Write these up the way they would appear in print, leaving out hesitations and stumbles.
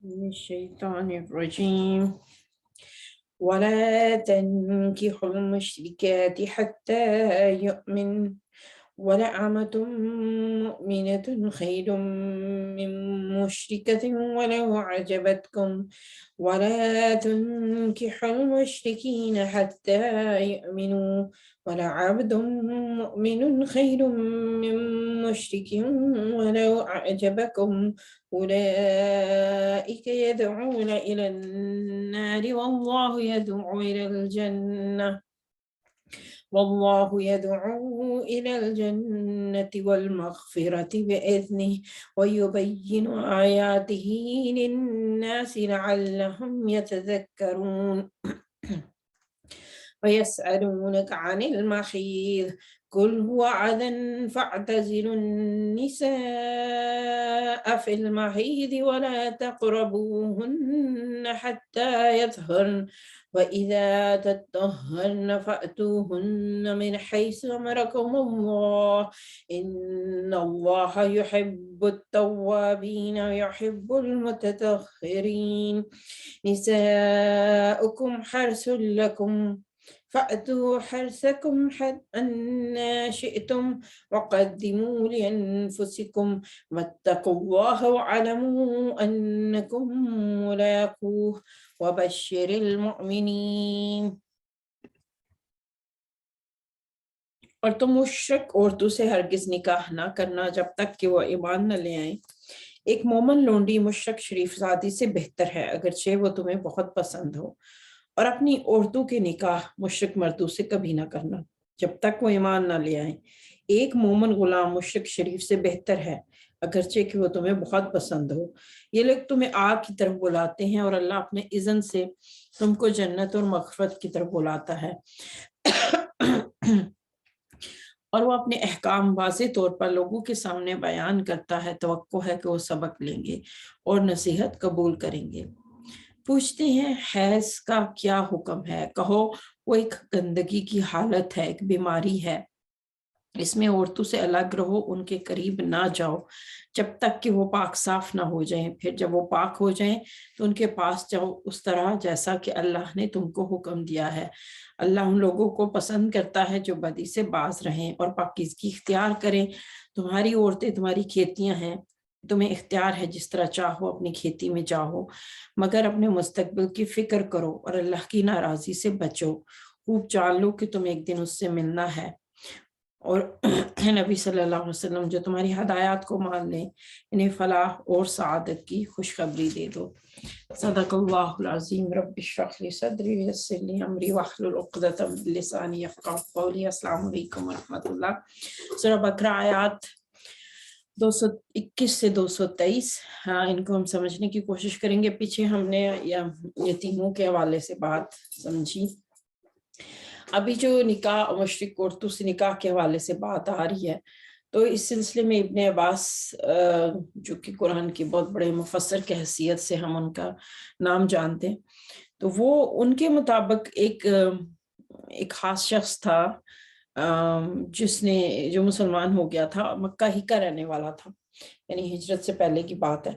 من الشيطان الرجيم. ولا تنكحوا المشركات حتى يؤمن ولأمة مؤمنة خير من مشركة ولو أعجبتكم ولا تنكحوا المشركين حتى يؤمنوا ولعبد مؤمن خير من مشرك ولو أعجبكم أولئك يدعون إلى النار والله يدعو إلى الجنة والله يدعو إلى الجنة والمغفرة بإذنه ويبين آياته للناس لعلهم يتذكرون. ويسألونك عن المحيض قل هو أذى فاعتزلوا النساء في المحيض ولا تقربوهن حتى يطهرن وإذا تطهرن فأتوهن من حيث أمركم الله إن الله يحب التوابين ويحب المتطهرين. نساؤكم حرث لكم فأتوا حرثكم أن شئتم وقدموا لأنفسكم واتقوا الله واعلموا أنكم ملاقوه وبشر المؤمنين. اور تم مشرک عورتوں سے ہرگز نکاح نہ کرنا جب تک کہ وہ ایمان نہ لے آئیں. ایک مومن لونڈی مشرک شریف زادی سے بہتر ہے اگرچہ وہ تمہیں بہت پسند ہو. اور اپنی عورتوں کے نکاح مشرک مردوں سے کبھی نہ کرنا جب تک وہ ایمان نہ لے آئیں. ایک مومن غلام مشرک شریف سے بہتر ہے اگرچہ کہ وہ تمہیں بہت پسند ہو. یہ لوگ تمہیں آگ کی طرف بلاتے ہیں اور اللہ اپنے اذن سے تم کو جنت اور مغفرت کی طرف بلاتا ہے اور وہ اپنے احکام واضح طور پر لوگوں کے سامنے بیان کرتا ہے. توقع ہے کہ وہ سبق لیں گے اور نصیحت قبول کریں گے. پوچھتے ہیں حیض کا کیا حکم ہے؟ کہو وہ ایک گندگی کی حالت ہے، ایک بیماری ہے. اس میں عورتوں سے الگ رہو، ان کے قریب نہ جاؤ جب تک کہ وہ پاک صاف نہ ہو جائیں. پھر جب وہ پاک ہو جائیں تو ان کے پاس جاؤ اس طرح جیسا کہ اللہ نے تم کو حکم دیا ہے. اللہ ان لوگوں کو پسند کرتا ہے جو بدی سے باز رہیں اور پاکیزگی اختیار کریں. تمہاری عورتیں تمہاری کھیتیاں ہیں، تمہیں اختیار ہے جس طرح چاہو اپنی کھیتی میں جاؤ، مگر اپنے مستقبل کی فکر کرو اور اللہ کی ناراضی سے بچو. خوب جان لو کہ تمہیں ایک دن اس سے ملنا ہے. اور نبی صلی اللہ علیہ وسلم جو تمہاری ہدایات کو مان لیں انہیں فلاح اور سعادت کی خوشخبری دے دو. صدق اللہ العظیم. رب اشرح لی صدری ویسر لی امری واحلل عقدۃ من لسانی یفقہوا قولی. السلام علیکم ورحمۃ اللہ. سورہ بقرہ آیات 221 سے 223. ان کو ہم سمجھنے کی کوشش کریں گے. پیچھے ہم نے یتیموں کے حوالے سے بات سمجھی. ابھی جو نکاح مشرک عورتوں سے نکاح کے حوالے سے بات آ رہی ہے تو اس سلسلے میں ابن عباس جو کہ قرآن کے بہت بڑے مفسر کی حیثیت سے ہم ان کا نام جانتے ہیں، تو وہ ان کے مطابق ایک خاص شخص تھا جس نے جو مسلمان ہو گیا تھا، مکہ ہی کا رہنے والا تھا، یعنی ہجرت سے پہلے کی بات ہے.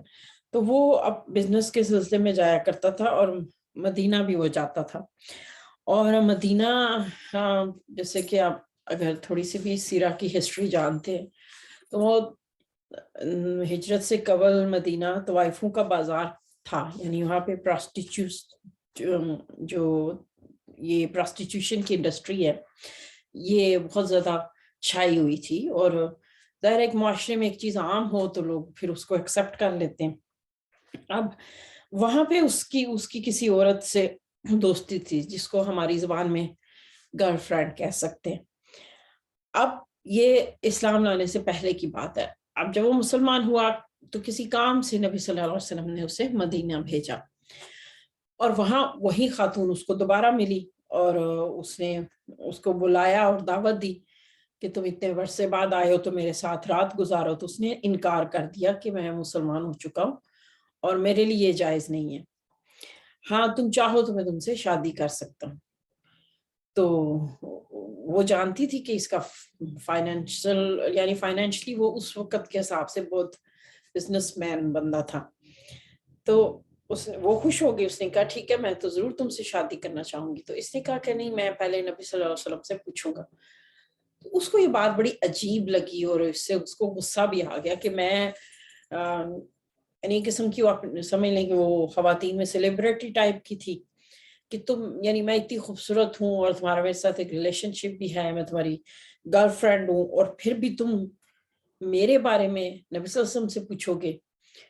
تو وہ اب بزنس کے سلسلے میں جایا کرتا تھا اور مدینہ بھی وہ جاتا تھا. اور مدینہ جیسے کہ آپ اگر تھوڑی سی بھی سیرہ کی ہسٹری جانتے ہیں تو وہ ہجرت سے قبل مدینہ طوائفوں کا بازار تھا، یعنی وہاں پہ جو یہ پراسٹیٹیوشن کی انڈسٹری ہے یہ بہت زیادہ چھائی ہوئی تھی. اور ظاہر ایک معاشرے میں ایک چیز عام ہو تو لوگ پھر اس کو ایکسیپٹ کر لیتے ہیں. اب وہاں پہ اس کی کسی عورت سے دوستی تھی جس کو ہماری زبان میں گرل فرینڈ کہہ سکتے ہیں. اب یہ اسلام لانے سے پہلے کی بات ہے. اب جب وہ مسلمان ہوا تو کسی کام سے نبی صلی اللہ علیہ وسلم نے اسے مدینہ بھیجا اور وہاں وہی خاتون اس کو دوبارہ ملی اور اس نے اس کو بلایا اور دعوت دی کہ تم اتنے عرصے بعد آئے ہو تو میرے ساتھ رات گزارو. تو اس نے انکار کر دیا کہ میں مسلمان ہو چکا ہوں اور میرے لیے یہ جائز نہیں ہے. ہاں تم چاہو تو میں تم سے شادی کر سکتا ہوں. تو وہ جانتی تھی کہ اس کا فائنینشلی وہ اس وقت کے حساب سے بہت بزنس مین بندہ تھا. تو وہ خوش ہو گئی, اس نے کہا ٹھیک ہے میں تو ضرور تم سے شادی کرنا چاہوں گی. تو اس نے کہا کہ نہیں, میں پہلے نبی صلی اللہ علیہ وسلم سے پوچھوں گا. تو اس کو یہ بات بڑی عجیب لگی اور اس سے اس کو غصہ بھی آ گیا کہ میں یعنی قسم کی, آپ سمجھ لیں کہ وہ خواتین میں سیلیبریٹی ٹائپ کی تھی کہ تم, یعنی میں اتنی خوبصورت ہوں اور تمہارا میرے ساتھ ایک ریلیشن شپ بھی ہے, میں تمہاری گرل فرینڈ ہوں, اور پھر بھی تم میرے بارے میں نبی صلی اللہ علیہ وسلم سے پوچھو گے,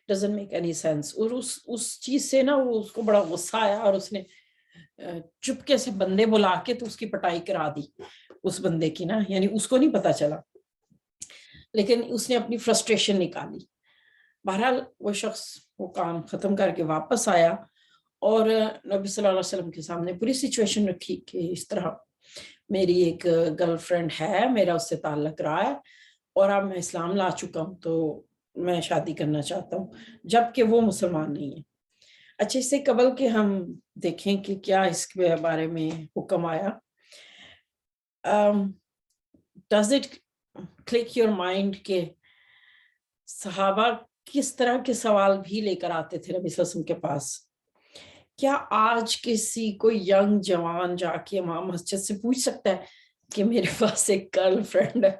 doesn't make any sense. اور اس چیز سے نا وہ اس کو بڑا غصہ آیا اور اس نے چپکے سے بندے بلا کے تو اس کی پٹائی کرا دی اس بندے کی نا, یعنی اس کو نہیں پتا چلا لیکن اس نے اپنی فرسٹریشن نکالی. بہرحال وہ شخص وہ کام ختم کر کے واپس آیا اور نبی صلی اللہ علیہ وسلم کے سامنے پوری سچویشن رکھی کہ اس طرح میری ایک گرل فرینڈ ہے, میرا اس سے تعلق رہا ہے اور اب میں اسلام لا چکا ہوں تو میں شادی کرنا چاہتا ہوں, جبکہ وہ مسلمان نہیں ہے. اچھا, اس سے قبل کہ ہم دیکھیں کہ کیا اس کے بارے میں حکم آیا, does it click your mind کہ صحابہ کس طرح کے سوال بھی لے کر آتے تھے نبی صلی اللہ علیہ وسلم کے پاس. کیا آج کسی کو ینگ جوان جا کے امام مسجد سے پوچھ سکتا ہے کہ میرے پاس ایک گرل فرینڈ ہے؟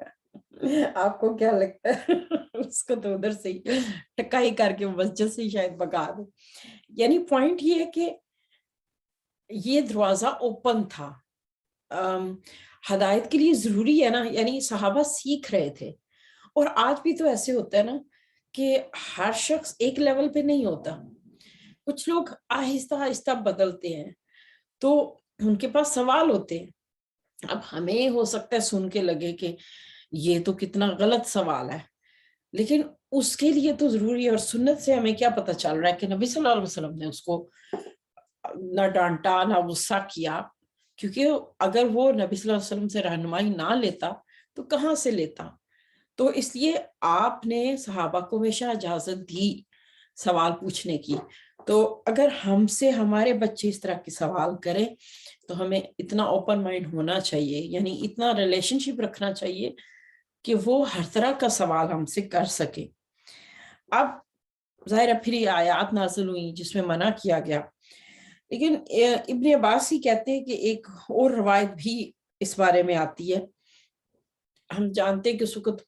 آپ کو کیا لگتا ہے؟ اس کو تو ادھر سے ہی ٹکائی کر کے مسجد سے ہی شاید بگا دو. یعنی پوائنٹ یہ ہے کہ یہ دروازہ اوپن تھا, ہدایت کے لیے ضروری ہے نا, یعنی صحابہ سیکھ رہے تھے. اور آج بھی تو ایسے ہوتا ہے نا کہ ہر شخص ایک لیول پہ نہیں ہوتا, کچھ لوگ آہستہ آہستہ بدلتے ہیں تو ان کے پاس سوال ہوتے ہیں. اب ہمیں ہو سکتا ہے سن کے لگے کہ یہ تو کتنا غلط سوال ہے, لیکن اس کے لیے تو ضروری ہے. اور سنت سے ہمیں کیا پتہ چل رہا ہے کہ نبی صلی اللہ علیہ وسلم نے اس کو نہ ڈانٹا نہ غصہ کیا, کیونکہ اگر وہ نبی صلی اللہ علیہ وسلم سے رہنمائی نہ لیتا تو کہاں سے لیتا. تو اس لیے آپ نے صحابہ کو ہمیشہ اجازت دی سوال پوچھنے کی. تو اگر ہم سے ہمارے بچے اس طرح کے سوال کریں تو ہمیں اتنا اوپن مائنڈ ہونا چاہیے, یعنی اتنا ریلیشن شپ رکھنا چاہیے کہ وہ ہر طرح کا سوال ہم سے کر سکے. اب ظاہر ہے پھر یہ آیات نازل ہوئی جس میں منع کیا گیا, لیکن ابن عباس ہی کہتے ہیں کہ ایک اور روایت بھی اس بارے میں آتی ہے. ہم جانتے ہیں کہ اس وقت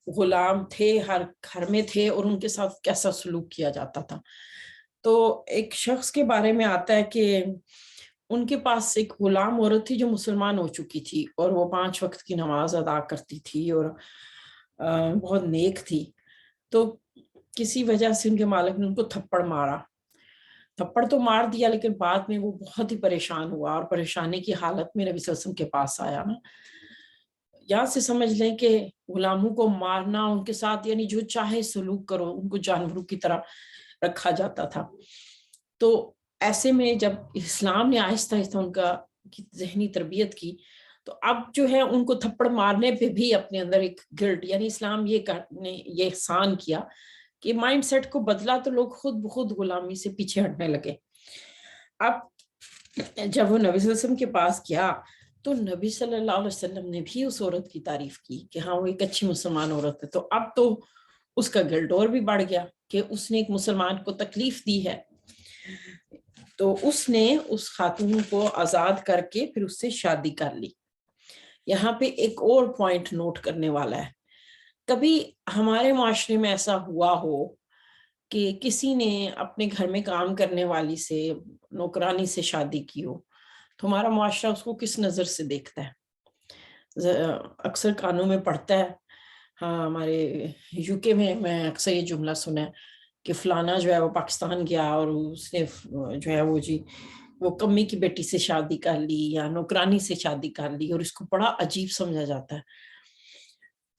غلام تھے, ہر گھر میں تھے, اور ان کے ساتھ کیسا سلوک کیا جاتا تھا. تو ایک شخص کے بارے میں آتا ہے کہ ان کے پاس ایک غلام عورت تھی جو مسلمان ہو چکی تھی اور وہ 5 وقت کی نماز ادا کرتی تھی اور بہت نیک تھی. تو کسی وجہ سے ان کے مالک نے ان کو تھپڑ مارا, تھپڑ تو مار دیا, لیکن بعد میں وہ بہت ہی پریشان ہوا اور پریشانی کی حالت میں نبی صلی اللہ علیہ وسلم کے پاس آیا نا. یہاں سے سمجھ لیں کہ غلاموں کو مارنا, ان کے ساتھ یعنی جو چاہے سلوک کرو, ان کو جانوروں کی طرح رکھا جاتا تھا. تو ایسے میں جب اسلام نے آہستہ آہستہ ان کا ذہنی تربیت کی تو اب جو ہے ان کو تھپڑ مارنے پہ بھی اپنے اندر ایک گلٹ, یعنی اسلام یہ احسان کیا کہ مائنڈ سیٹ کو بدلا تو لوگ خود بخود غلامی سے پیچھے ہٹنے لگے. اب جب وہ نبی صلی اللہ علیہ وسلم کے پاس گیا تو نبی صلی اللہ علیہ وسلم نے بھی اس عورت کی تعریف کی کہ ہاں وہ ایک اچھی مسلمان عورت ہے. تو اب تو اس کا گلٹ اور بھی بڑھ گیا کہ اس نے ایک مسلمان کو تکلیف دی ہے. تو اس نے اس خاتون کو آزاد کر کے پھر اس سے شادی کر لی. یہاں پہ ایک اور پوائنٹ نوٹ کرنے والا ہے, کبھی ہمارے معاشرے میں ایسا ہوا ہو کہ کسی نے اپنے گھر میں کام کرنے والی سے, نوکرانی سے شادی کی ہو, تو ہمارا معاشرہ اس کو کس نظر سے دیکھتا ہے؟ اکثر کانوں میں پڑتا ہے. ہاں ہمارے یو کے میں اکثر یہ جملہ سنا ہے کہ فلانا جو ہے وہ پاکستان گیا اور اس نے جو ہے وہ کمی کی بیٹی سے شادی کر لی یا نوکرانی سے شادی کر لی, اور اس کو بڑا عجیب سمجھا جاتا ہے.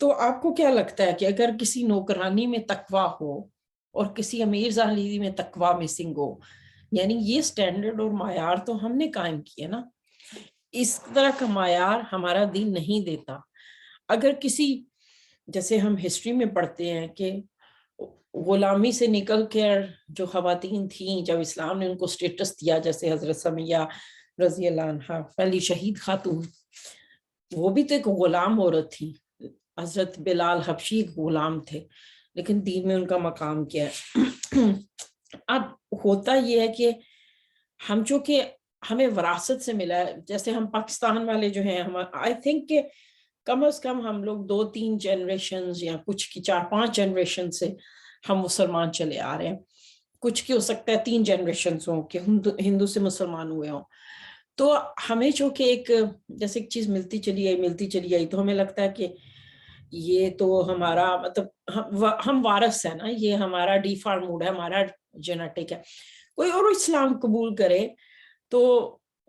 تو آپ کو کیا لگتا ہے کہ اگر کسی نوکرانی میں تقویٰ ہو اور کسی امیر زاہدی میں تقویٰ مسنگ ہو, یعنی یہ سٹینڈرڈ اور معیار تو ہم نے قائم کیے نا, اس طرح کا معیار ہمارا دین نہیں دیتا. اگر کسی, جیسے ہم ہسٹری میں پڑھتے ہیں کہ غلامی سے نکل کر جو خواتین تھیں جب اسلام نے ان کو سٹیٹس دیا, جیسے حضرت سمیہ رضی اللہ عنہا پہلی شہید خاتون, وہ بھی تو ایک غلام عورت تھی. حضرت بلال حبشی غلام تھے, لیکن دین میں ان کا مقام کیا ہے. اب ہوتا یہ ہے کہ ہم چونکہ ہمیں وراثت سے ملا ہے، جیسے ہم پاکستان والے جو ہیں، ہم آئی تھنک کہ کم از کم ہم لوگ 2-3 جنریشنز یا کچھ کی 4-5 جنریشن سے ہم مسلمان چلے آ رہے ہیں. کچھ کی ہو سکتا ہے 3 جنریشنز ہوں کہ ہندو سے مسلمان ہوئے ہوں. تو ہمیں چونکہ ایک جیسے ایک چیز ملتی چلی آئی تو ہمیں لگتا ہے کہ یہ تو ہمارا مطلب ہم وارث ہے نا، یہ ہمارا ڈیفالٹ موڈ ہے، ہمارا جینیٹک ہے. کوئی اور اسلام قبول کرے تو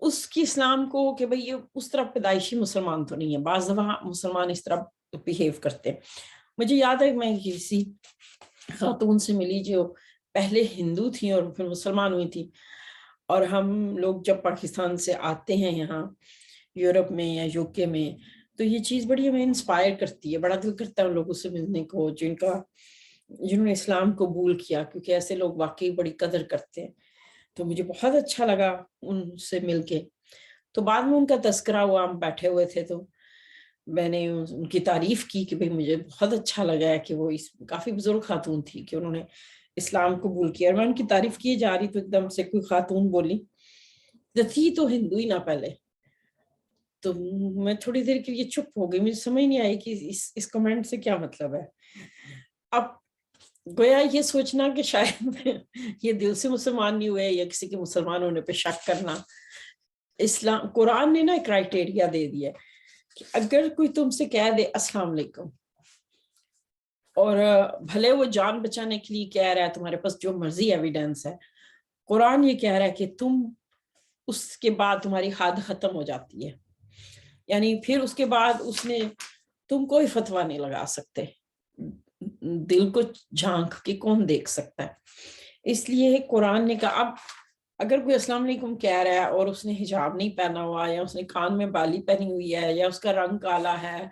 اس کی اسلام کو کہ بھئی یہ اس طرح پیدائشی مسلمان تو نہیں ہے. بعض دفعہ مسلمان اس طرح بیہیو کرتے. مجھے یاد ہے میں کسی خاتون سے ملی جو پہلے ہندو تھی اور پھر مسلمان ہوئی تھی، اور ہم لوگ جب پاکستان سے آتے ہیں یہاں یورپ میں یا UK میں تو یہ چیز بڑی ہمیں انسپائر کرتی ہے. بڑا دل کرتا ہے ان لوگوں سے ملنے کو جنہوں نے اسلام قبول کیا، کیونکہ ایسے لوگ واقعی بڑی قدر کرتے ہیں. تو مجھے بہت اچھا لگا ان سے مل کے. تو بعد میں ان کا تذکرہ ہوا، ہم بیٹھے ہوئے تھے تو میں نے ان کی تعریف کی کہ بھئی مجھے بہت اچھا لگا ہے کہ وہ کافی بزرگ خاتون تھی کہ انہوں نے اسلام قبول کیا. اور میں ان کی تعریف کیے جا رہی تو ایک دم سے کوئی خاتون بولی تھی تو ہندو ہی نہ پہلے. تو میں تھوڑی دیر کے لیے چپ ہو گئی، مجھے سمجھ نہیں آئی کہ اس کمنٹ سے کیا مطلب ہے. اب گویا یہ سوچنا کہ شاید یہ دل سے مسلمان نہیں ہوئے یا کسی کے مسلمان ہونے پہ شک کرنا. اسلام قرآن نے نا کرائٹیریا دے دیا کہ اگر کوئی تم سے کہہ دے السلام علیکم اور بھلے وہ جان بچانے کے لیے کہہ رہا ہے، تمہارے پاس جو مرضی ایویڈنس ہے، قرآن یہ کہہ رہا ہے کہ تم اس کے بعد تمہاری حد ختم ہو جاتی ہے. یعنی پھر اس کے بعد اس نے تم کوئی فتویٰ نہیں لگا سکتے. دل کو جھانک کے کون دیکھ سکتا ہے. اس لیے قرآن نے کہا اب اگر کوئی السلام علیکم کہہ رہا ہے اور اس نے حجاب نہیں پہنا ہوا، یا اس نے کان میں بالی پہنی ہوئی ہے، یا اس کا رنگ کالا ہے،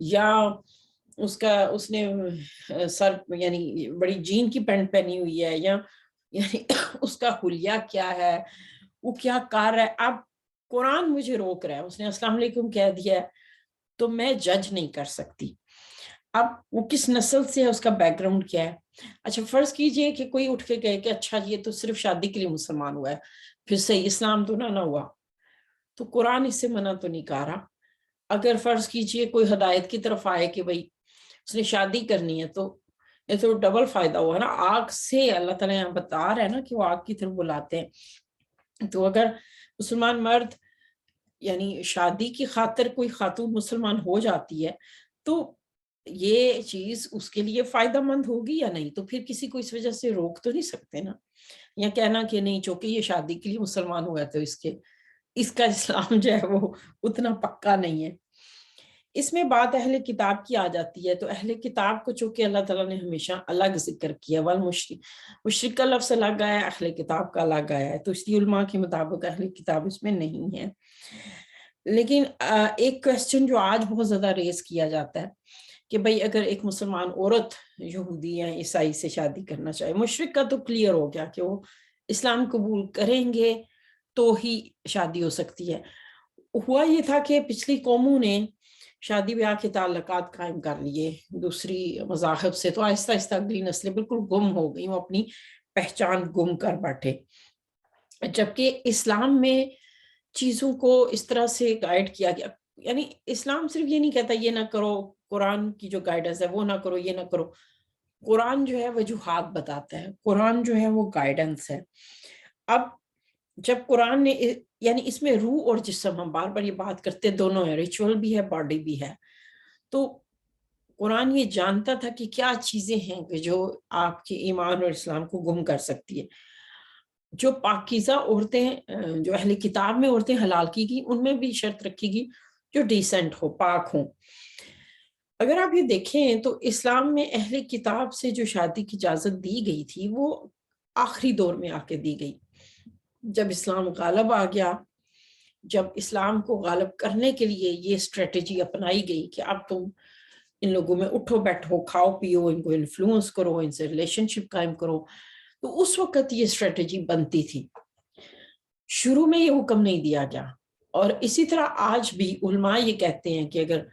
یا اس نے سر یعنی بڑی جین کی پینٹ پہنی ہوئی ہے، یا یعنی اس کا حلیہ کیا ہے، وہ کیا کر رہا ہے. اب قرآن مجھے روک رہا ہے، اس نے السلام علیکم کہہ دیا ہے تو میں جج نہیں کر سکتی. اب وہ کس نسل سے ہے، اس کا بیک گراؤنڈ کیا ہے. اچھا فرض کیجئے کہ کوئی اٹھ کے کہے کہ اچھا یہ تو صرف شادی کے لیے مسلمان ہوا ہے، پھر صحیح اسلام تو نہ ہوا. تو قرآن اس سے منع تو نہیں کر رہا. اگر فرض کیجئے کوئی ہدایت کی طرف آئے کہ بھئی اس نے شادی کرنی ہے، تو یہ تو ڈبل فائدہ ہوا نا. آگ سے اللہ تعالیٰ یہاں بتا رہا ہے نا کہ وہ آگ کی طرف بلاتے ہیں. تو اگر مسلمان مرد یعنی شادی کی خاطر کوئی خاتون مسلمان ہو جاتی ہے تو یہ چیز اس کے لیے فائدہ مند ہوگی یا نہیں. تو پھر کسی کو اس وجہ سے روک تو نہیں سکتے نا، یا کہنا کہ نہیں چونکہ یہ شادی کے لیے مسلمان ہوا ہے تو اس کا اسلام جو ہے وہ اتنا پکا نہیں ہے. اس میں بات اہل کتاب کی آ جاتی ہے. تو اہل کتاب کو چونکہ اللہ تعالیٰ نے ہمیشہ الگ ذکر کیا، مشرک کا لفظ الگ آیا ہے، اہل کتاب کا الگ آیا ہے. تو اس لیے علماء کے مطابق اہل کتاب اس میں نہیں ہے. لیکن ایک کویسچن جو آج بہت زیادہ ریز کیا جاتا ہے کہ بھئی اگر ایک مسلمان عورت یہودی یا عیسائی سے شادی کرنا چاہے، مشرک کا تو کلیئر ہو گیا کہ وہ اسلام قبول کریں گے تو ہی شادی ہو سکتی ہے. ہوا یہ تھا کہ پچھلی قوموں نے شادی بیاہ کے تعلقات قائم کر لیے دوسری مذاہب سے، تو آہستہ آہستہ اگلی نسلیں بالکل گم ہو گئی، وہ اپنی پہچان گم کر بیٹھے. جبکہ اسلام میں چیزوں کو اس طرح سے گائیڈ کیا گیا. یعنی اسلام صرف یہ نہیں کہتا یہ نہ کرو، قرآن کی جو گائیڈنس ہے وہ نہ کرو، یہ نہ کرو. قرآن جو ہے وجوہات بتاتا ہے، قرآن جو ہے وہ گائیڈنس ہے. اب جب قرآن نے یعنی اس میں روح اور جسم، ہم بار بار یہ بات کرتے دونوں ہیں، ریچول بھی ہے، باڈی بھی ہے. تو قرآن یہ جانتا تھا کہ کیا چیزیں ہیں کہ جو آپ کے ایمان اور اسلام کو گم کر سکتی ہے. جو پاکیزہ عورتیں جو اہل کتاب میں عورتیں حلال کی گئی، ان میں بھی شرط رکھی گئی جو ڈیسنٹ ہو، پاک ہوں. اگر آپ یہ دیکھیں تو اسلام میں اہل کتاب سے جو شادی کی اجازت دی گئی تھی وہ آخری دور میں آ کے دی گئی. جب اسلام غالب آ گیا، جب اسلام کو غالب کرنے کے لیے یہ اسٹریٹجی اپنائی گئی کہ اب تم ان لوگوں میں اٹھو بیٹھو، کھاؤ پیو، ان کو انفلوئنس کرو، ان سے ریلیشن شپ قائم کرو، تو اس وقت یہ اسٹریٹجی بنتی تھی. شروع میں یہ حکم نہیں دیا گیا. اور اسی طرح آج بھی علماء یہ کہتے ہیں کہ اگر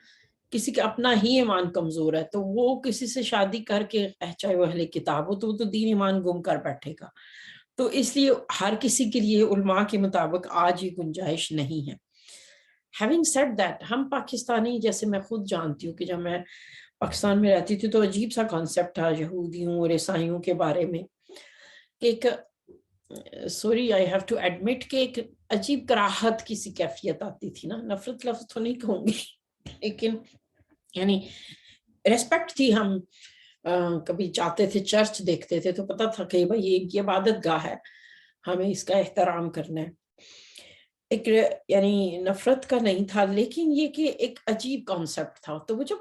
کسی کا اپنا ہی ایمان کمزور ہے تو وہ کسی سے شادی کر کے چاہے وہ اہل کتاب ہو تو وہ تو دین ایمان گم کر بیٹھے گا. تو اس لیے ہر کسی کے لیے علماء کے مطابق آج یہ گنجائش نہیں ہے. Having said that, ہم پاکستانی جیسے میں خود جانتی ہوں کہ جب میں پاکستان میں رہتی تھی تو عجیب سا کانسیپٹ تھا یہودیوں اور عیسائیوں کے بارے میں کہ ایک sorry I have to admit کہ ایک عجیب کراہت کی سی کیفیت آتی تھی نا. نفرت لفظ تو نہیں کہوں گی لیکن یعنی ریسپیکٹ تھی. ہم کبھی جاتے تھے چرچ دیکھتے تھے تو پتا تھا کہ بھائی یہ عبادت گاہ ہے, ہمیں اس کا احترام کرنا ہے. ایک یعنی نفرت کا نہیں تھا لیکن یہ کہ ایک عجیب کانسیپٹ تھا. تو وہ جب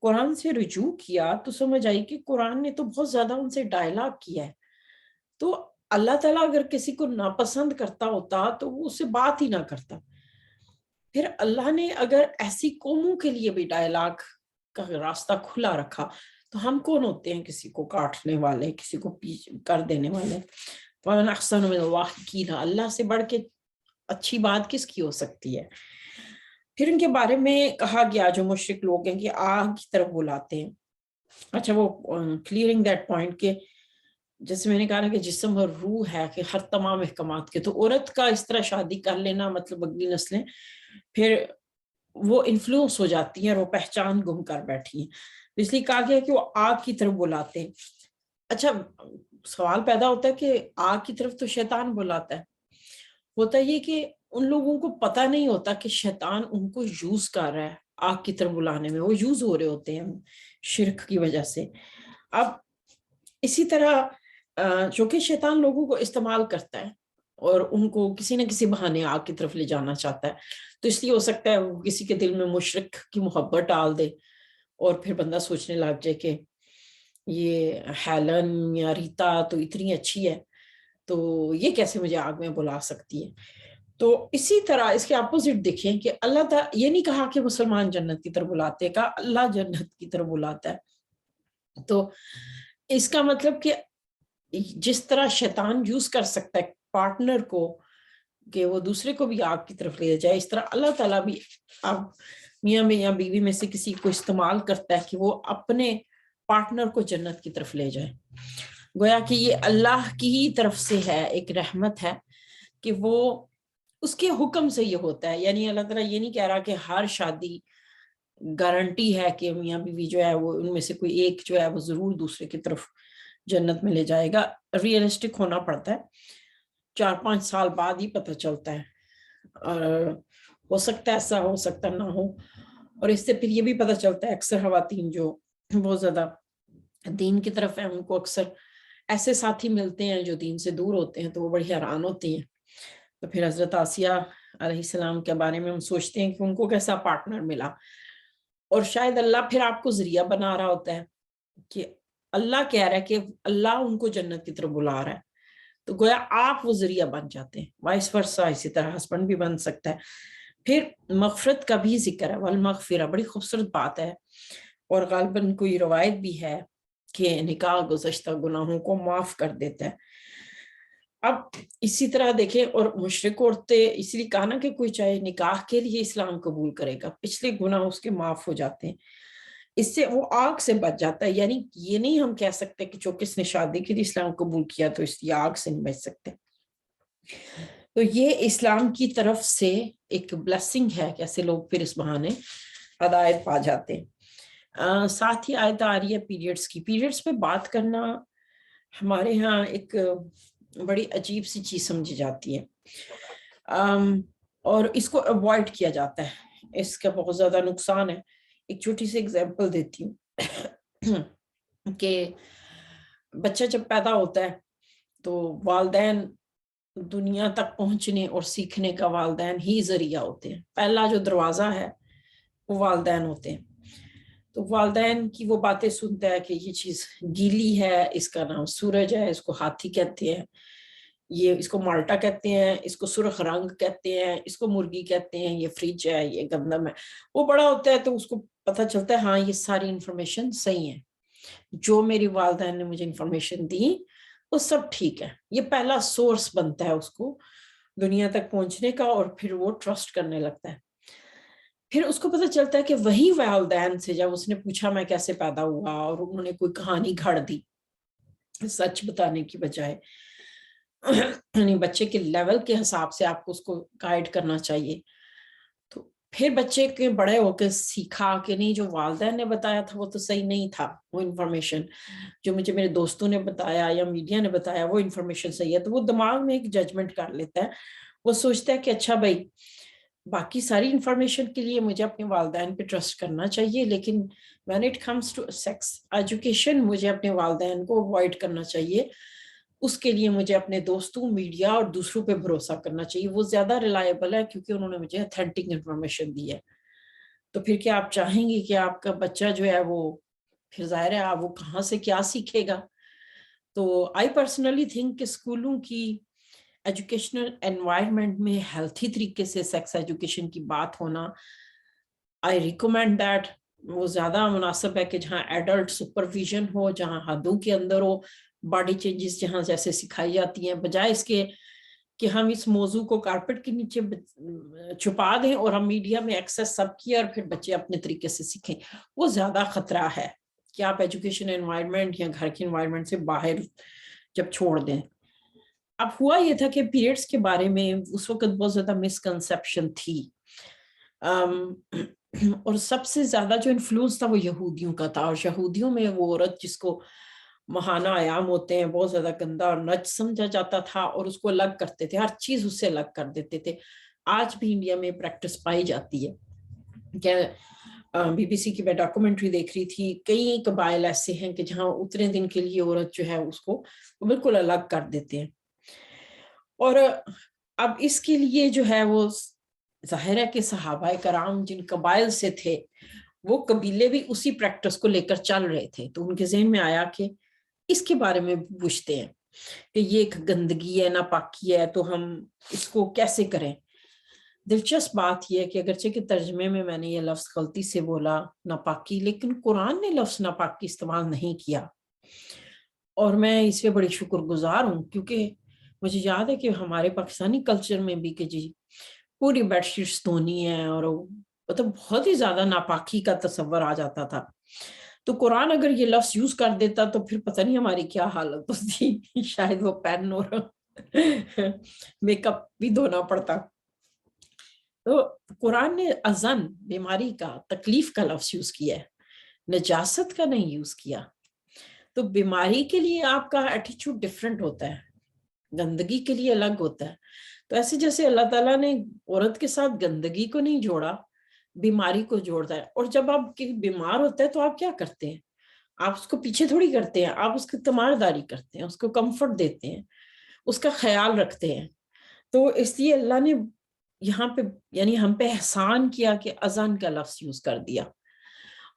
قرآن سے رجوع کیا تو سمجھ آئی کہ قرآن نے تو بہت زیادہ ان سے ڈائلاگ کیا ہے. تو اللہ تعالیٰ اگر کسی کو ناپسند کرتا ہوتا تو وہ اس سے بات ہی نہ کرتا. پھر اللہ نے اگر ایسی قوموں کے لیے بھی ڈائلاگ کا راستہ کھلا رکھا تو ہم کون ہوتے ہیں کسی کو کاٹنے والے, کسی کو کر دینے والے. وَمَنْ أَحْسَنُ مِنَ اللَّهِ قِيلًا, اللہ سے بڑھ کے اچھی بات کس کی ہو سکتی ہے. پھر ان کے بارے میں کہا گیا جو مشرک لوگ ہیں کہ آگ کی طرف بلاتے ہیں. اچھا وہ کلیئرنگ دیٹ پوائنٹ کہ جیسے میں نے کہا نا کہ جسم اور روح ہے کہ ہر تمام احکامات کے, تو عورت کا اس طرح شادی کر لینا مطلب اگلی نسلیں پھر وہ انفلوئنس ہو جاتی ہیں اور وہ پہچان گم کر بیٹھی ہیں. اس لیے کہا گیا کہ وہ آگ کی طرف بلاتے ہیں. اچھا سوال پیدا ہوتا ہے کہ آگ کی طرف تو شیطان بلاتا ہے. ہوتا یہ کہ ان لوگوں کو پتہ نہیں ہوتا کہ شیطان ان کو یوز کر رہا ہے آگ کی طرف بلانے میں, وہ یوز ہو رہے ہوتے ہیں شرک کی وجہ سے. اب اسی طرح چونکہ شیطان لوگوں کو استعمال کرتا ہے اور ان کو کسی نہ کسی بہانے آگ کی طرف لے جانا چاہتا ہے, تو اس لیے ہو سکتا ہے وہ کسی کے دل میں مشرک کی محبت ڈال دے اور پھر بندہ سوچنے لگ جائے کہ یہ ہیلن یا ریتا تو اتنی اچھی ہے تو یہ کیسے مجھے آگ میں بلا سکتی ہے. تو اسی طرح اس کے اپوزٹ دیکھیں کہ اللہ تعالیٰ یہ نہیں کہا کہ مسلمان جنت کی طرف بلاتے, کہا اللہ جنت کی طرف بلاتا ہے. تو اس کا مطلب کہ جس طرح شیطان یوز کر سکتا ہے پارٹنر کو کہ وہ دوسرے کو بھی آگ کی طرف لے جائے, اس طرح اللہ تعالیٰ بھی اب میاں میں یا بیوی میں سے کسی کو استعمال کرتا ہے کہ وہ اپنے پارٹنر کو جنت کی طرف لے جائے. گویا کہ یہ اللہ کی ہی طرف سے ہے, ایک رحمت ہے کہ وہ اس کے حکم سے یہ ہوتا ہے. یعنی اللہ تعالیٰ یہ نہیں کہہ رہا کہ ہر شادی گارنٹی ہے کہ میاں بیوی جو ہے وہ ان میں سے کوئی ایک جو ہے وہ ضرور دوسرے کی طرف جنت میں لے جائے گا. ریئلسٹک ہونا پڑتا ہے, 4-5 سال بعد ہی پتہ چلتا ہے, اور ہو سکتا ہے ایسا, ہو سکتا نہ ہو. اور اس سے پھر یہ بھی پتہ چلتا ہے اکثر خواتین جو بہت زیادہ دین کی طرف ہیں ان کو اکثر ایسے ساتھی ملتے ہیں جو دین سے دور ہوتے ہیں تو وہ بڑی حیران ہوتی ہیں. تو پھر حضرت آسیہ علیہ السلام کے بارے میں ہم سوچتے ہیں کہ ان کو کیسا پارٹنر ملا, اور شاید اللہ پھر آپ کو ذریعہ بنا رہا ہوتا ہے کہ اللہ کہہ رہا ہے کہ اللہ ان کو جنت کی طرف بلا رہا ہے, تو گویا آپ وہ ذریعہ بن جاتے ہیں. وائس ورسا اسی طرح ہسبینڈ بھی بن سکتا ہے. پھر مغفرت کا بھی ذکر ہے, والمغفرہ بڑی خوبصورت بات ہے, اور غالباً کوئی روایت بھی ہے کہ نکاح گزشتہ گناہوں کو معاف کر دیتا ہے. اب اسی طرح دیکھیں, اور مشرک عورتیں اس لیے کہا نا کہ کوئی چاہے نکاح کے لیے اسلام قبول کرے گا پچھلے گناہ اس کے معاف ہو جاتے ہیں, اس سے وہ آگ سے بچ جاتا ہے. یعنی یہ نہیں ہم کہہ سکتے کہ جو کس نے شادی کے لیے اسلام قبول کیا تو اس لیے آگ سے نہیں بچ سکتے. تو یہ اسلام کی طرف سے ایک بلیسنگ ہے کہ ایسے لوگ پھر اس بہانے ہدایت پا جاتے ہیں. ساتھ ہی آیت آ رہی ہے پیریڈس کی. پیریڈس پہ بات کرنا ہمارے ہاں ایک بڑی عجیب سی چیز سمجھی جاتی ہے, اور اس کو اوائڈ کیا جاتا ہے, اس کا بہت زیادہ نقصان ہے. ایک چھوٹی سی اگزامپل دیتی ہوں کہ بچہ جب پیدا ہوتا ہے تو والدین دنیا تک پہنچنے اور سیکھنے کا والدین ہی ذریعہ ہوتے ہیں. پہلا جو دروازہ ہے وہ والدین ہوتے ہیں. تو والدین کی وہ باتیں سنتا ہے کہ یہ چیز گیلی ہے, اس کا نام سورج ہے, اس کو ہاتھی کہتے ہیں, یہ اس کو مالٹا کہتے ہیں, اس کو سرخ رنگ کہتے ہیں, اس کو مرغی کہتے ہیں, یہ فریج ہے, یہ گندم ہے. وہ بڑا ہوتا ہے تو اس کو پتہ چلتا ہے ہاں یہ ساری انفارمیشن صحیح ہے, جو میری والدین نے مجھے انفارمیشن دی وہ سب ٹھیک ہے. یہ پہلا سورس بنتا ہے اس کو دنیا تک پہنچنے کا, اور پھر وہ ٹرسٹ کرنے لگتا ہے. پھر اس کو پتہ چلتا ہے کہ وہی والدین سے جب اس نے پوچھا میں کیسے پیدا ہوا اور انہوں نے کوئی کہانی گھڑ دی سچ بتانے کی بجائے، یعنی بچے کے لیول کے حساب سے آپ کو اس کو گائیڈ کرنا چاہیے. تو پھر بچے کے بڑے ہو کے سیکھا کہ نہیں جو والدین نے بتایا تھا وہ تو صحیح نہیں تھا، وہ انفارمیشن جو مجھے میرے دوستوں نے بتایا یا میڈیا نے بتایا وہ انفارمیشن صحیح ہے. تو وہ دماغ میں ایک ججمنٹ کر لیتا ہے، وہ سوچتا ہے کہ اچھا بھائی باقی ساری انفارمیشن کے لیے مجھے اپنے والدین پہ ٹرسٹ کرنا چاہیے، لیکن when it comes to sex education مجھے اپنے والدین کو اوائڈ کرنا چاہیے. اس کے لیے مجھے اپنے دوستوں، میڈیا اور دوسروں پہ بھروسہ کرنا چاہیے، وہ زیادہ ریلائبل ہے کیونکہ انہوں نے مجھے اتھینٹک انفارمیشن دی ہے. تو پھر کیا آپ چاہیں گے کہ آپ کا بچہ جو ہے وہ پھر ظاہر ہے وہ کہاں سے کیا سیکھے گا؟ تو آئی پرسنلی تھنک کہ اسکولوں کی ایجوکیشنل انوائرمنٹ میں ہیلتھی طریقے سے سیکس ایجوکیشن کی بات ہونا، آئی ریکمینڈ دیٹ، وہ زیادہ مناسب ہے کہ جہاں ایڈلٹ سپرویژن ہو، جہاں حدوں کے اندر ہو، باڈی چینجز جہاں جیسے سکھائی جاتی ہیں، بجائے اس کے کہ ہم اس موضوع کو کارپیٹ کے نیچے چھپا دیں اور ہم میڈیا میں ایکسس سب کیا اور پھر بچے اپنے طریقے سے سیکھیں. وہ زیادہ خطرہ ہے کہ آپ ایجوکیشن انوائرمنٹ یا گھر کے انوائرمنٹ سے باہر جب چھوڑ دیں. اب ہوا یہ تھا کہ پیریڈز کے بارے میں اس وقت بہت زیادہ مسکنسیپشن تھی، اور سب سے زیادہ جو انفلوئنس تھا وہ یہودیوں کا تھا، اور یہودیوں میں وہ عورت جس کو ماہانہ ایام ہوتے ہیں بہت زیادہ گندا اور نج سمجھا جاتا تھا، اور اس کو الگ کرتے تھے، ہر چیز اس سے الگ کر دیتے تھے. آج بھی انڈیا میں پریکٹس پائی جاتی ہے. کیا بی بی سی کی میں ڈاکومنٹری دیکھ رہی تھی، کئی قبائل ایسے ہیں کہ جہاں اتنے دن کے لیے عورت جو ہے اس کو بالکل الگ کر دیتے ہیں. اور اب اس کے لیے جو ہے وہ ظاہر ہے کہ صحابہ کرام جن قبائل سے تھے وہ قبیلے بھی اسی پریکٹس کو لے کر چل رہے تھے. تو ان کے ذہن میں آیا کہ اس کے بارے میں پوچھتے ہیں کہ یہ ایک گندگی ہے، ناپاکی ہے، تو ہم اس کو کیسے کریں. دلچسپ بات یہ ہے کہ اگرچہ کہ ترجمے میں نے یہ لفظ غلطی سے بولا ناپاکی، لیکن قرآن نے لفظ ناپاکی استعمال نہیں کیا، اور میں اس پہ بڑی شکر گزار ہوں، کیونکہ مجھے یاد ہے کہ ہمارے پاکستانی کلچر میں بھی کہ جی پوری بیڈ شیٹس دھونی ہے، اور مطلب بہت ہی زیادہ ناپاکی کا تصور آ جاتا تھا. تو قرآن اگر یہ لفظ یوز کر دیتا تو پھر پتہ نہیں ہماری کیا حالت ہوتی، شاید وہ پین اور میک اپ بھی دھونا پڑتا. تو قرآن نے اذن بیماری کا، تکلیف کا لفظ یوز کیا ہے، نجاست کا نہیں یوز کیا. تو بیماری کے لیے آپ کا ایٹیچیوڈ ڈفرینٹ ہوتا ہے، گندگی کے لیے الگ ہوتا ہے. تو ایسے جیسے اللہ تعالیٰ نے عورت کے ساتھ گندگی کو نہیں جوڑا، بیماری کو جوڑتا ہے. اور جب آپ بیمار ہوتا ہے تو آپ کیا کرتے ہیں؟ آپ اس کو پیچھے تھوڑی کرتے ہیں، آپ اس کی تیمارداری کرتے ہیں، اس کو کمفرٹ دیتے ہیں، اس کا خیال رکھتے ہیں. تو اس لیے اللہ نے یہاں پہ یعنی ہم پہ احسان کیا کہ اذان کا لفظ یوز کر دیا،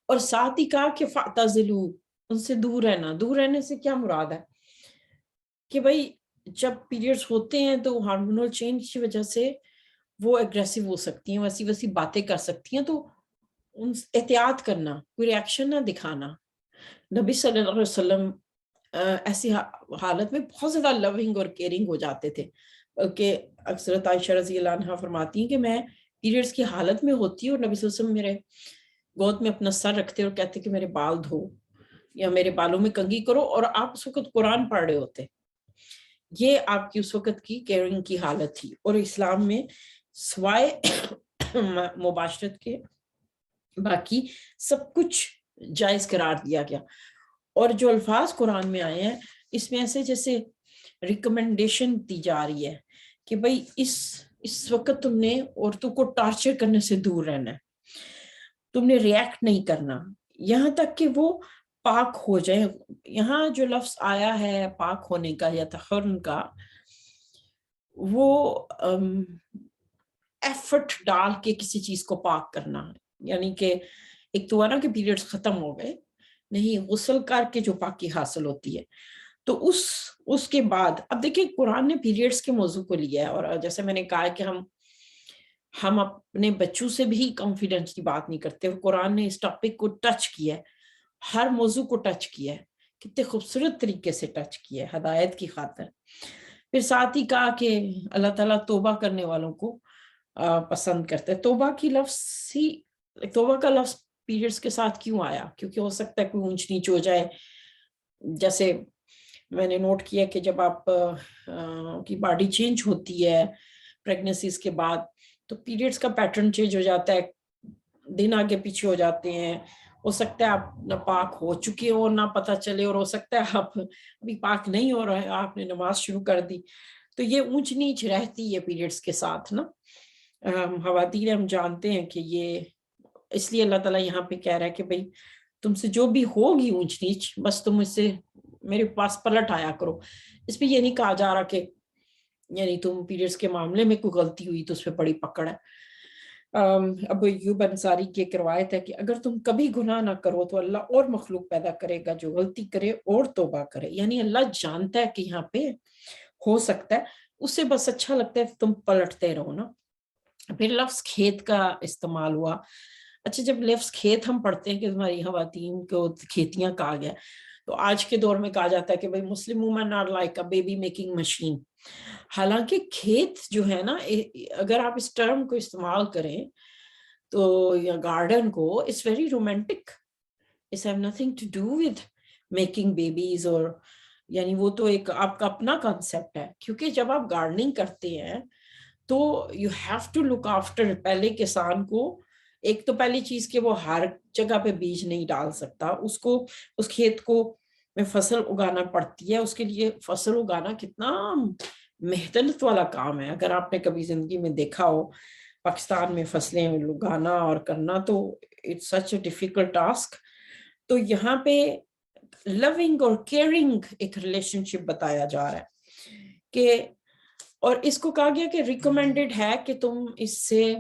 اور ساتھ ہی کہا کہ فاعتزلوا، ان سے دور رہنا. دور رہنے سے کیا مراد ہے کہ بھائی جب پیریڈز ہوتے ہیں تو ہارمونل چینج کی وجہ سے وہ اگریسو ہو سکتی ہیں، ویسی ویسی باتیں کر سکتی ہیں، تو ان احتیاط کرنا، کوئی ریاکشن نہ دکھانا. نبی صلی اللہ علیہ وسلم ایسی حالت میں بہت زیادہ لونگ اور کیئرنگ ہو جاتے تھے، بلکہ اکثرت عائشہ رضی اللہ عنہا فرماتی ہیں کہ میں پیریڈز کی حالت میں ہوتی اور نبی صلی اللہ علیہ وسلم میرے گود میں اپنا سر رکھتے اور کہتے کہ میرے بال دھو یا میرے بالوں میں کنگھی کرو، اور آپ اس وقت قرآن پڑھ رہے ہوتے. یہ آپ کی اس وقت کی کیئرنگ کی حالت تھی. اور اسلام میں سوائے مباشرت کے باقی سب کچھ جائز قرار دیا گیا. اور جو الفاظ قرآن میں آئے ہیں اس میں ایسے جیسے ریکمنڈیشن دی جا رہی ہے کہ بھئی اس وقت تم نے عورتوں کو ٹارچر کرنے سے دور رہنا ہے، تم نے ریئیکٹ نہیں کرنا یہاں تک کہ وہ پاک ہو جائے. یہاں جو لفظ آیا ہے پاک ہونے کا یا تحرن کا، وہ ایفرٹ ڈال کے کسی چیز کو پاک کرنا، یعنی کہ ایک تو نا کہ پیریڈز ختم ہو گئے، نہیں، غسل کر کے جو پاکی حاصل ہوتی ہے. تو اس کے بعد اب دیکھیں قرآن نے پیریڈز کے موضوع کو لیا ہے، اور جیسے میں نے کہا کہ ہم اپنے بچوں سے بھی کانفیڈنس کی بات نہیں کرتے، اور قرآن نے اس ٹاپک کو ٹچ کیا ہے، ہر موضوع کو ٹچ کیا ہے، کتنے خوبصورت طریقے سے ٹچ کیا ہے ہدایت کی خاطر. پھر ساتھ ہی کہا کہ اللہ تعالیٰ توبہ کرنے والوں کو پسند کرتا ہے. توبہ کی لفظ ہی توبہ کا لفظ پیریڈس کے ساتھ کیوں آیا؟ کیونکہ ہو سکتا ہے کوئی اونچ نیچ ہو جائے. جیسے میں نے نوٹ کیا کہ جب آپ کی باڈی چینج ہوتی ہے پریگننسیز کے بعد تو پیریڈس کا پیٹرن چینج ہو جاتا ہے, دن آگے پیچھے ہو جاتے ہیں. ہو سکتا ہے آپ ناپاک ہو چکے ہو نہ پتہ چلے, اور ہو سکتا ہے آپ ابھی پاک نہیں ہو رہے, آپ نے نماز شروع کر دی. تو یہ اونچ نیچ رہتی ہے پیریڈس کے ساتھ نا. خواتین ہم جانتے ہیں کہ یہ اس لیے اللہ تعالیٰ یہاں پہ کہہ رہا ہے کہ بھئی تم سے جو بھی ہوگی اونچ نیچ بس تم اس سے میرے پاس پلٹ آیا کرو. اس پہ یہ نہیں کہا جا رہا کہ یعنی تم پیریڈس کے معاملے میں کوئی غلطی ہوئی تو اس پہ بڑی پکڑ ہے. ابو ایوب انصاری کی ایک روایت ہے کہ اگر تم کبھی گناہ نہ کرو تو اللہ اور مخلوق پیدا کرے گا جو غلطی کرے اور توبہ کرے. یعنی اللہ جانتا ہے کہ یہاں پہ ہو سکتا ہے, اس سے بس اچھا لگتا ہے تم پلٹتے رہو نا. پھر لفظ کھیت کا استعمال ہوا. اچھا, جب لفظ کھیت ہم پڑھتے ہیں کہ ہماری خواتین کو کھیتیاں کہا گیا, تو آج کے دور میں کہا جاتا ہے کہ بھئی Muslim women are like a baby making machine. حالانکہ کھیت جو ہے نا, اگر آپ اس ٹرم کو استعمال کریں تو یا گارڈن کو, it's very romantic, it's have nothing to do with making babies. اور یعنی وہ تو ایک آپ کا اپنا کنسپٹ ہے, کیونکہ جب آپ گارڈننگ کرتے ہیں تو you have to look after. پہلے کسان کو ایک تو پہلی چیز کہ وہ ہر جگہ پہ بیج نہیں ڈال سکتا, اس کو اس کھیت کو میں فصل اگانا پڑتی ہے. اس کے لیے فصل اگانا کتنا محنت والا کام ہے. اگر آپ نے کبھی زندگی میں دیکھا ہو پاکستان میں فصلیں اگانا اور کرنا, تو it's such a difficult task. تو یہاں پہ لونگ اور کیئرنگ ایک ریلیشن شپ بتایا جا رہا ہے کہ, اور اس کو کہا گیا کہ ریکمینڈڈ ہے کہ تم اس سے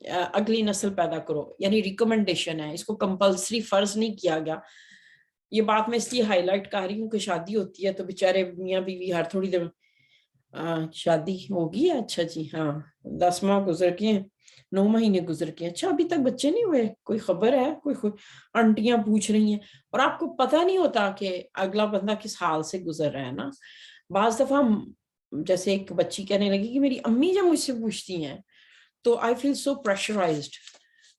اگلی نسل پیدا کرو. یعنی ریکمینڈیشن ہے, اس کو کمپلسری فرض نہیں کیا گیا. یہ بات میں اس لیے ہائی لائٹ کر رہی ہوں کہ شادی ہوتی ہے تو بیچارے میاں بیوی ہر تھوڑی دیر شادی ہوگی ہے, اچھا جی ہاں 10 ماہ گزر کے ہیں, 9 مہینے گزر کے, اچھا ابھی تک بچے نہیں ہوئے, کوئی خبر ہے؟ کوئی آنٹیاں پوچھ رہی ہیں, اور آپ کو پتہ نہیں ہوتا کہ اگلا بندہ کس حال سے گزر رہا ہے نا. بعض دفعہ جیسے ایک بچی کہنے لگی کہ میری امی جب مجھ سے پوچھتی ہیں تو آئی فیل سو پریشرائزڈ.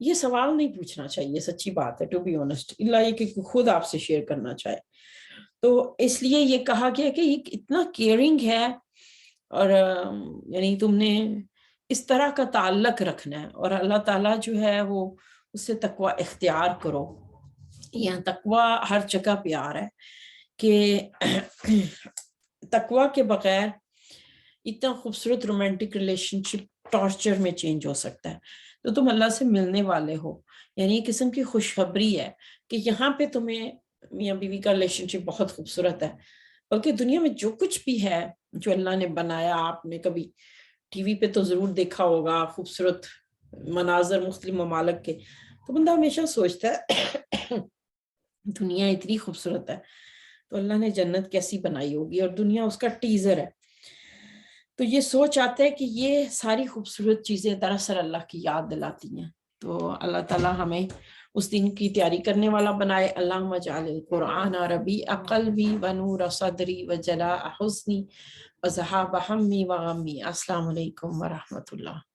یہ سوال نہیں پوچھنا چاہیے, سچی بات ہے, ٹو بی آنےسٹ, اللہ یہ کہ خود آپ سے شیئر کرنا چاہے. تو اس لیے یہ کہا گیا کہ یہ اتنا کیئرنگ ہے, اور یعنی تم نے اس طرح کا تعلق رکھنا ہے, اور اللہ تعالیٰ جو ہے وہ اس سے تقوی اختیار کرو. یہاں تقوی ہر جگہ پہ آ رہا ہے کہ تقوی کے بغیر اتنا خوبصورت رومانٹک ریلیشن شپ ٹارچر میں چینج ہو سکتا ہے. تو تم اللہ سے ملنے والے ہو, یعنی ایک قسم کی خوشخبری ہے کہ یہاں پہ تمہیں میاں بیوی کا ریلیشن شپ بہت خوبصورت ہے. بلکہ دنیا میں جو کچھ بھی ہے جو اللہ نے بنایا, آپ نے کبھی ٹی وی پہ تو ضرور دیکھا ہوگا خوبصورت مناظر مختلف ممالک کے, تو بندہ ہمیشہ سوچتا ہے دنیا اتنی خوبصورت ہے تو اللہ نے جنت کیسی بنائی ہوگی, اور دنیا اس کا ٹیزر ہے. تو یہ سوچ آتا ہے کہ یہ ساری خوبصورت چیزیں دراصل اللہ کی یاد دلاتی ہیں. تو اللہ تعالیٰ ہمیں اس دن کی تیاری کرنے والا بنائے. اللہم اجعل القرآن ربیع قلبی ونور صدری وجلاء حزنی وذہاب ہمی وغمی. السلام علیکم ورحمۃ اللہ.